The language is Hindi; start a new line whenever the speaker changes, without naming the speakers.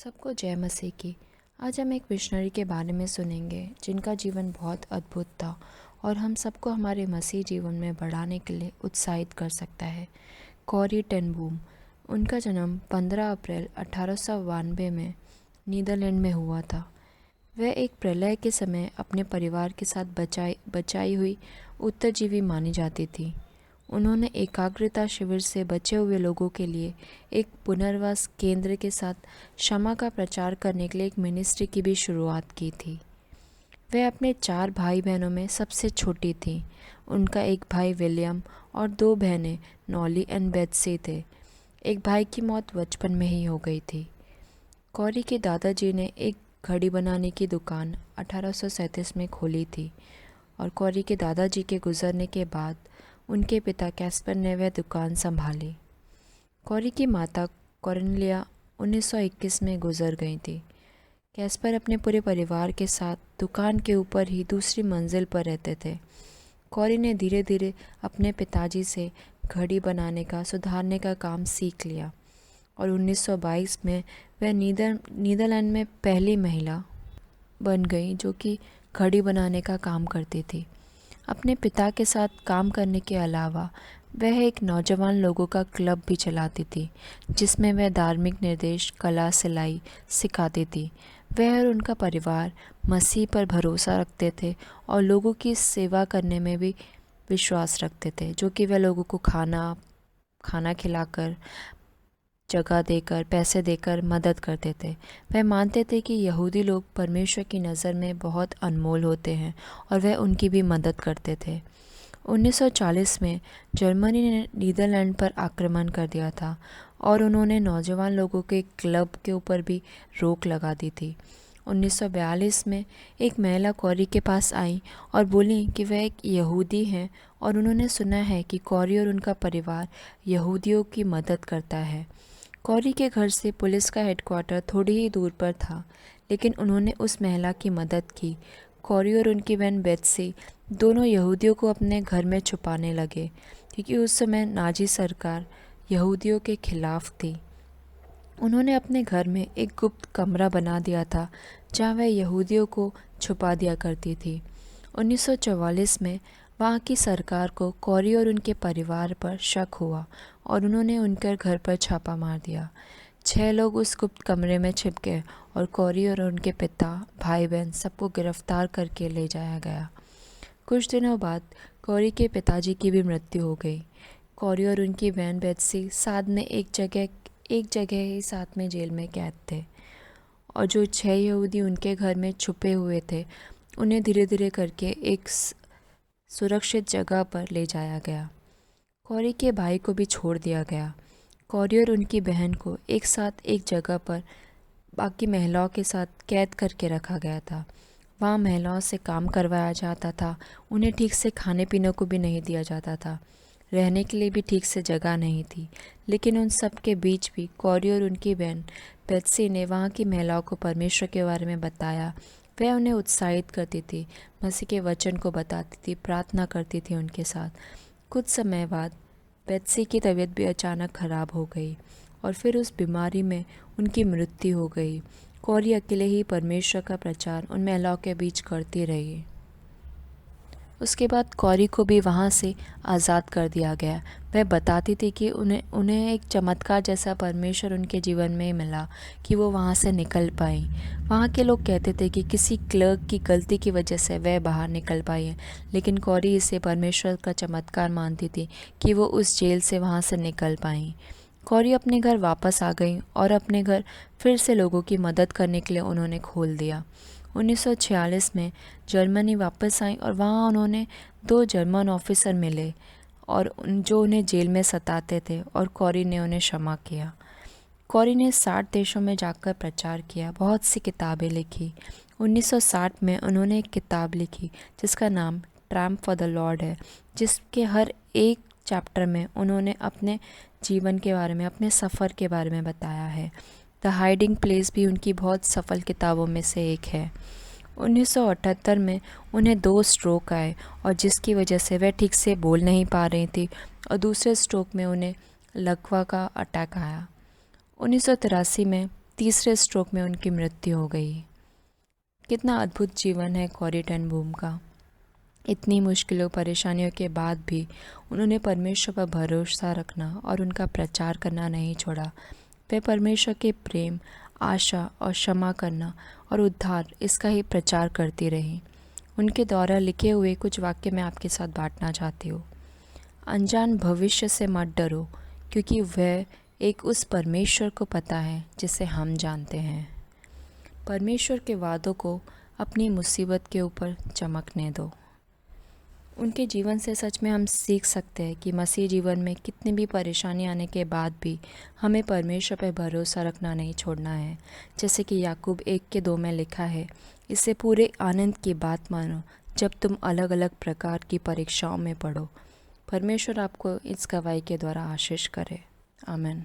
सबको जय मसीह की। आज हम एक मिशनरी के बारे में सुनेंगे जिनका जीवन बहुत अद्भुत था और हम सबको हमारे मसीह जीवन में बढ़ाने के लिए उत्साहित कर सकता है। Carry ten boom. उनका जन्म 15 अप्रैल 1892 में नीदरलैंड में हुआ था। वह एक प्रलय के समय अपने परिवार के साथ बचाई हुई उत्तरजीवी मानी जाती थी। उन्होंने एकाग्रता शिविर से बचे हुए लोगों के लिए एक पुनर्वास केंद्र के साथ क्षमा का प्रचार करने के लिए एक मिनिस्ट्री की भी शुरुआत की थी। वह अपने 4 भाई बहनों में सबसे छोटी थी। उनका एक भाई विलियम और 2 बहनें नॉली एंड बेत्सी थे। एक भाई की मौत बचपन में ही हो गई थी। कॉरी के दादाजी ने एक घड़ी बनाने की दुकान 1837 में खोली थी और कॉरी के दादाजी के गुजरने के बाद उनके पिता कैस्पर ने वह दुकान संभाली। कॉरी की माता कॉर्नेलिया 1921 में गुजर गई थी। कैस्पर अपने पूरे परिवार के साथ दुकान के ऊपर ही दूसरी मंजिल पर रहते थे। कॉरी ने धीरे धीरे अपने पिताजी से घड़ी बनाने का सुधारने का काम सीख लिया और 1922 में वह नीदरलैंड में पहली महिला बन गई जो कि घड़ी बनाने का काम करती थी। अपने पिता के साथ काम करने के अलावा वह एक नौजवान लोगों का क्लब भी चलाती थी जिसमें वह धार्मिक निर्देश, कला, सिलाई सिखाती थी। वह और उनका परिवार मसीह पर भरोसा रखते थे और लोगों की सेवा करने में भी विश्वास रखते थे, जो कि वह लोगों को खाना खिलाकर, जगह देकर, पैसे देकर मदद करते थे। वह मानते थे कि यहूदी लोग परमेश्वर की नज़र में बहुत अनमोल होते हैं और वह उनकी भी मदद करते थे। 1940 में जर्मनी ने नीदरलैंड पर आक्रमण कर दिया था और उन्होंने नौजवान लोगों के क्लब के ऊपर भी रोक लगा दी थी। 1942 में एक महिला कॉरी के पास आई और बोली कि वह एक यहूदी हैं और उन्होंने सुना है कि कॉरी और उनका परिवार यहूदियों की मदद करता है। कॉरी के घर से पुलिस का हेडक्वार्टर थोड़ी ही दूर पर था, लेकिन उन्होंने उस महिला की मदद की। कॉरी और उनकी बहन बेत्सी दोनों यहूदियों को अपने घर में छुपाने लगे क्योंकि उस समय नाजी सरकार यहूदियों के खिलाफ थी। उन्होंने अपने घर में एक गुप्त कमरा बना दिया था जहां वह यहूदियों को छुपा दिया करती थी। 1944 में वहाँ की सरकार को कॉरी और उनके परिवार पर शक हुआ और उन्होंने उनके घर पर छापा मार दिया। 6 लोग उस गुप्त कमरे में छिप गए और कॉरी और उनके पिता, भाई बहन सबको गिरफ्तार करके ले जाया गया। कुछ दिनों बाद कॉरी के पिताजी की भी मृत्यु हो गई। कॉरी और उनकी बहन बेत्सी साथ में एक जगह ही साथ में जेल में कैद थे और जो 6 यहूदी उनके घर में छुपे हुए थे उन्हें धीरे धीरे करके एक सुरक्षित जगह पर ले जाया गया। कॉरी के भाई को भी छोड़ दिया गया। कॉरी और उनकी बहन को एक साथ एक जगह पर बाकी महिलाओं के साथ कैद करके रखा गया था। वहाँ महिलाओं से काम करवाया जाता था, उन्हें ठीक से खाने पीने को भी नहीं दिया जाता था, रहने के लिए भी ठीक से जगह नहीं थी। लेकिन उन सब के बीच भी कॉरी और उनकी बहन बेत्सी ने वहाँ की महिलाओं को परमेश्वर के बारे में बताया। वह उन्हें उत्साहित करती थी, मसीह के वचन को बताती थी, प्रार्थना करती थी उनके साथ। कुछ समय बाद बेत्सी की तबीयत भी अचानक खराब हो गई और फिर उस बीमारी में उनकी मृत्यु हो गई। कॉरी अकेले ही परमेश्वर का प्रचार उन महिलाओं के बीच करती रही। उसके बाद कॉरी को भी वहाँ से आज़ाद कर दिया गया। वह बताती थी कि उन्हें एक चमत्कार जैसा परमेश्वर उनके जीवन में मिला कि वो वहाँ से निकल पाई। वहाँ के लोग कहते थे कि किसी क्लर्क की गलती की वजह से वह बाहर निकल पाई है, लेकिन कॉरी इसे परमेश्वर का चमत्कार मानती थी कि वो उस जेल से वहाँ से निकल पाई। कॉरी अपने घर वापस आ गई और अपने घर फिर से लोगों की मदद करने के लिए उन्होंने खोल दिया। 1946 में जर्मनी वापस आई और वहाँ उन्होंने 2 जर्मन ऑफिसर मिले और जो उन्हें जेल में सताते थे और कॉरी ने उन्हें क्षमा किया। कॉरी ने 60 देशों में जाकर प्रचार किया, बहुत सी किताबें लिखी। 1960 में उन्होंने एक किताब लिखी जिसका नाम ट्रायम्फ फॉर द लॉर्ड है, जिसके हर एक चैप्टर में उन्होंने अपने जीवन के बारे में, अपने सफ़र के बारे में बताया है। द हाइडिंग प्लेस भी उनकी बहुत सफल किताबों में से एक है। 1978 में उन्हें 2 स्ट्रोक आए और जिसकी वजह से वह ठीक से बोल नहीं पा रही थी और दूसरे स्ट्रोक में उन्हें लकवा का अटैक आया। 1983 में तीसरे स्ट्रोक में उनकी मृत्यु हो गई। कितना अद्भुत जीवन है कॉरी टेन बूम का। इतनी मुश्किलों परेशानियों के बाद भी उन्होंने परमेश्वर पर भरोसा रखना और उनका प्रचार करना नहीं छोड़ा। वे परमेश्वर के प्रेम, आशा और क्षमा करना और उद्धार इसका ही प्रचार करती रही। उनके द्वारा लिखे हुए कुछ वाक्य मैं आपके साथ बांटना चाहती हूँ। अनजान भविष्य से मत डरो, क्योंकि वह एक उस परमेश्वर को पता है जिसे हम जानते हैं। परमेश्वर के वादों को अपनी मुसीबत के ऊपर चमकने दो। उनके जीवन से सच में हम सीख सकते हैं कि मसीह जीवन में कितनी भी परेशानी आने के बाद भी हमें परमेश्वर पर भरोसा रखना नहीं छोड़ना है। जैसे कि याकूब 1:2 में लिखा है, इससे पूरे आनंद की बात मानो जब तुम अलग अलग प्रकार की परीक्षाओं में पड़ो। परमेश्वर आपको इस गवाही के द्वारा आशीष करे। आमीन।